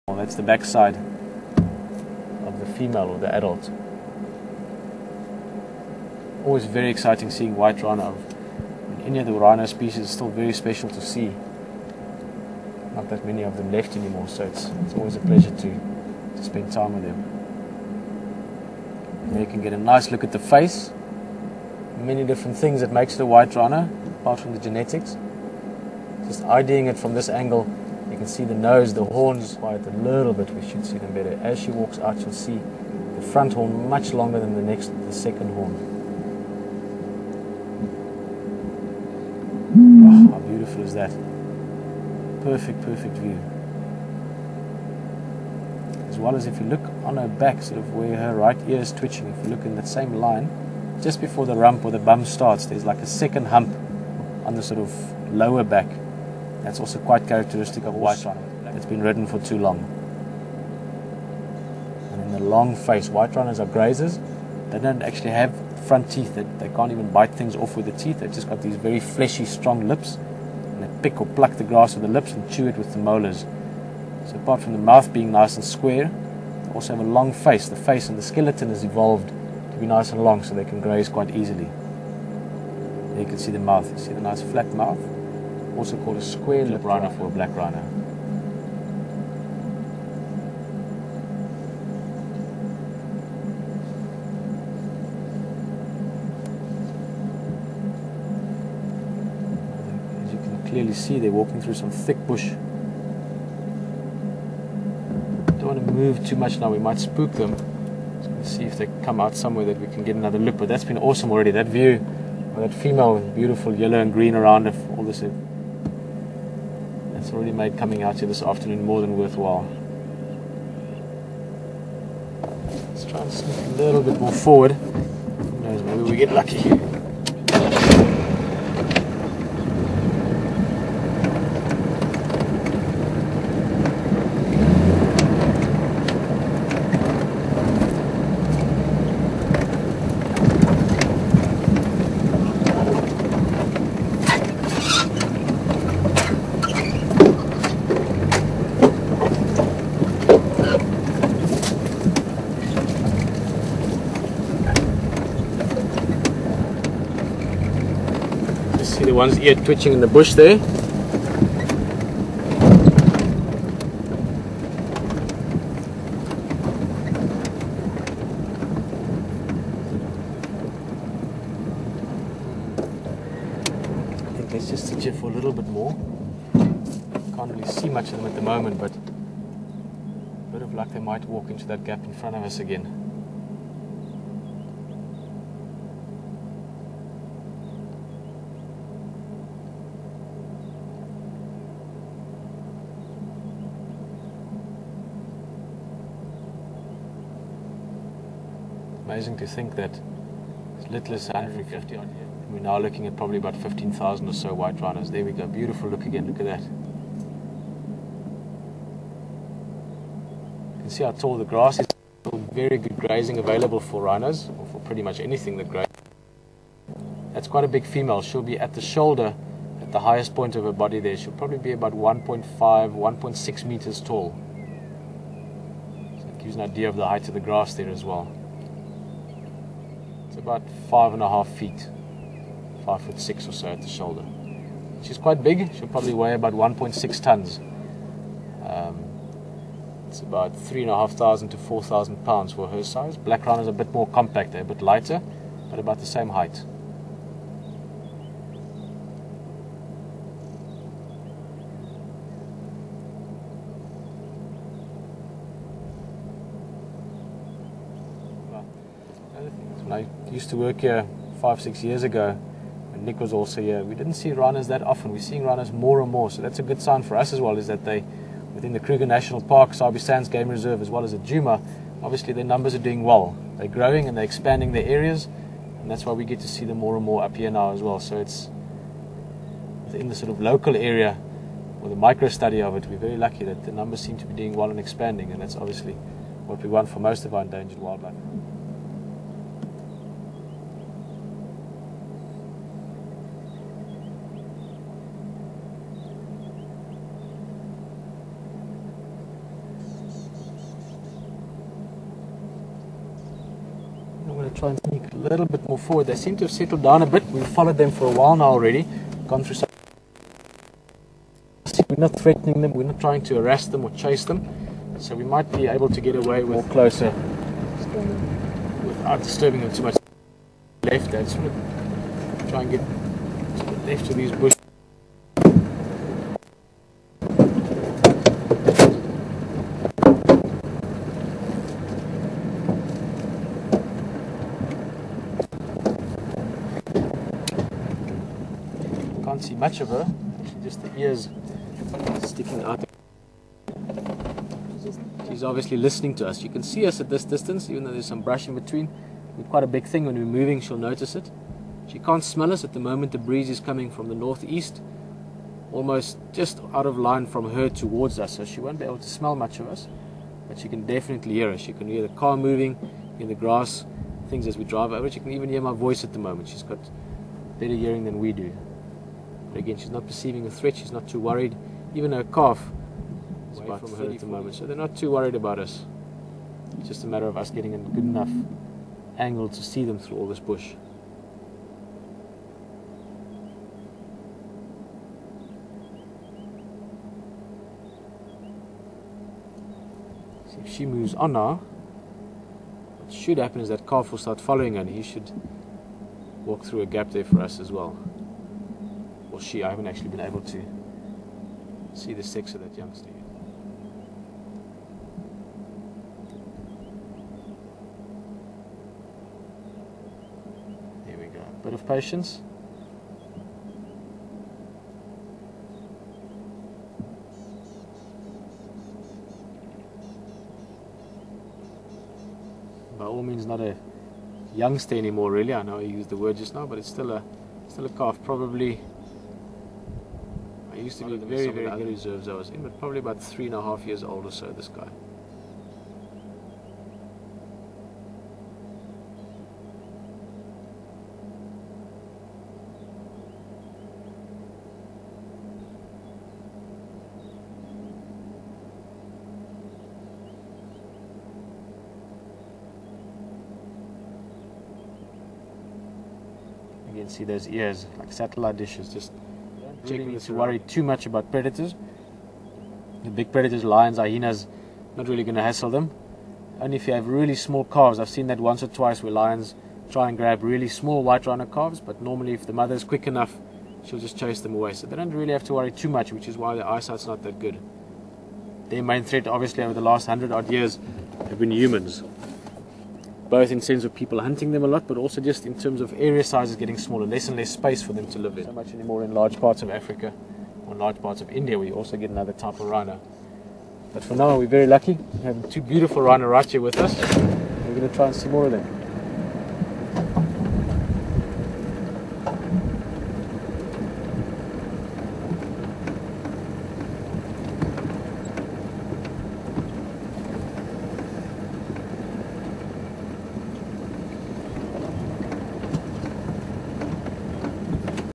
Well, that's the back side of the female or the adult. Always very exciting seeing white rhino. Any of the rhino species is still very special to see. Not that many of them left anymore, so it's always a pleasure to spend time with them. And there you can get a nice look at the face. Many different things that makes it a white rhino, apart from the genetics. Just IDing it from this angle, you can see the nose, the horns quite a little bit. We should see them better. As she walks out, you'll see the front horn much longer than the second horn. Oh, how beautiful is that? Perfect view. As well as if you look on her back, sort of where her right ear is twitching, if you look in that same line, just before the rump or the bum starts, there's like a second hump on the sort of lower back. That's also quite characteristic of white rhino. It's been ridden for too long. And then the long face. White rhinos are grazers. They don't actually have front teeth. They can't even bite things off with the teeth. They've just got these very fleshy, strong lips. And they pick or pluck the grass with the lips and chew it with the molars. So apart from the mouth being nice and square, they also have a long face. The face and the skeleton has evolved to be nice and long so they can graze quite easily. There you can see the mouth. You see the nice flat mouth? Also called a square lip rhino for a black rhino. As you can clearly see, they're walking through some thick bush. Don't want to move too much now, we might spook them. Just going to see if they come out somewhere that we can get another look. But that's been awesome already. That view of that female with beautiful yellow and green around her, all this. It's already made coming out here this afternoon more than worthwhile. Let's try and sneak a little bit more forward. Who knows, maybe we get lucky. See the one's ear twitching in the bush there. I think let's just sit here for a little bit more. Can't really see much of them at the moment, but a bit of luck they might walk into that gap in front of us again. Amazing to think that as little as 150 odd years, we're now looking at probably about 15,000 or so white rhinos. There we go, beautiful look again, look at that. You can see how tall the grass is. Very good grazing available for rhinos, or for pretty much anything that grazes. That's quite a big female. She'll be at the shoulder, at the highest point of her body there. She'll probably be about 1.5, 1.6 meters tall. So it gives an idea of the height of the grass there as well. About 5.5 feet, 5'6" or so at the shoulder. She's quite big. She'll probably weigh about 1.6 tons. It's about 3,500 to 4,000 pounds for her size. Black rhinos are a bit more compact, they're a bit lighter, but about the same height. When I used to work here 5-6 years ago, when Nick was also here, we didn't see rhinos that often. We're seeing rhinos more and more, so that's a good sign for us as well, is that they, within the Kruger National Park, Sabi Sands Game Reserve, as well as at Djuma, obviously their numbers are doing well. They're growing and they're expanding their areas, and that's why we get to see them more and more up here now as well. So it's within the sort of local area, or the micro study of it, we're very lucky that the numbers seem to be doing well and expanding, and that's obviously what we want for most of our endangered wildlife. going to try and sneak a little bit more forward. They seem to have settled down a bit. We've followed them for a while now already. Gone through some. We're not threatening them. We're not trying to harass them or chase them. So we might be able to get away with more closer without disturbing them too much. Left, I just want to try and get to the left of these bushes. Can't see much of her, actually just the ears sticking out. She's obviously listening to us. You can see us at this distance, even though there's some brush in between. We're quite a big thing. When we're moving, she'll notice it. She can't smell us at the moment. The breeze is coming from the northeast, almost just out of line from her towards us, so she won't be able to smell much of us, but she can definitely hear us. She can hear the car moving, hear the grass, things as we drive over. She can even hear my voice at the moment. She's got better hearing than we do. But again, she's not perceiving a threat. She's not too worried. Even her calf is away from her at the moment, so they're not too worried about us. It's just a matter of us getting a good enough angle to see them through all this bush. See if she moves on now. What should happen is that calf will start following her, and he should walk through a gap there for us as well. Or she. I haven't actually been able to see the sex of that youngster yet. There we go. Bit of patience. By all means not a youngster anymore really. I know I used the word just now, but it's still a calf. Probably, I used to be very other reserves I was in, but probably about 3.5 years old or so, this guy. You can see those ears like satellite dishes. Just don't really need to worry too much about predators. The big predators, lions, hyenas, not really going to hassle them. Only if you have really small calves. I've seen that once or twice where lions try and grab really small white rhino calves, but normally if the mother is quick enough, she'll just chase them away. So they don't really have to worry too much, which is why their eyesight's not that good. Their main threat, obviously, over the last 100 odd years have been humans. Both in sense of people hunting them a lot, but also just in terms of area sizes getting smaller, less and less space for them to live in. So much anymore in large parts of Africa or large parts of India, where you also get another type of rhino. But for now, we're very lucky. We have two beautiful rhino right here with us. We're going to try and see more of them.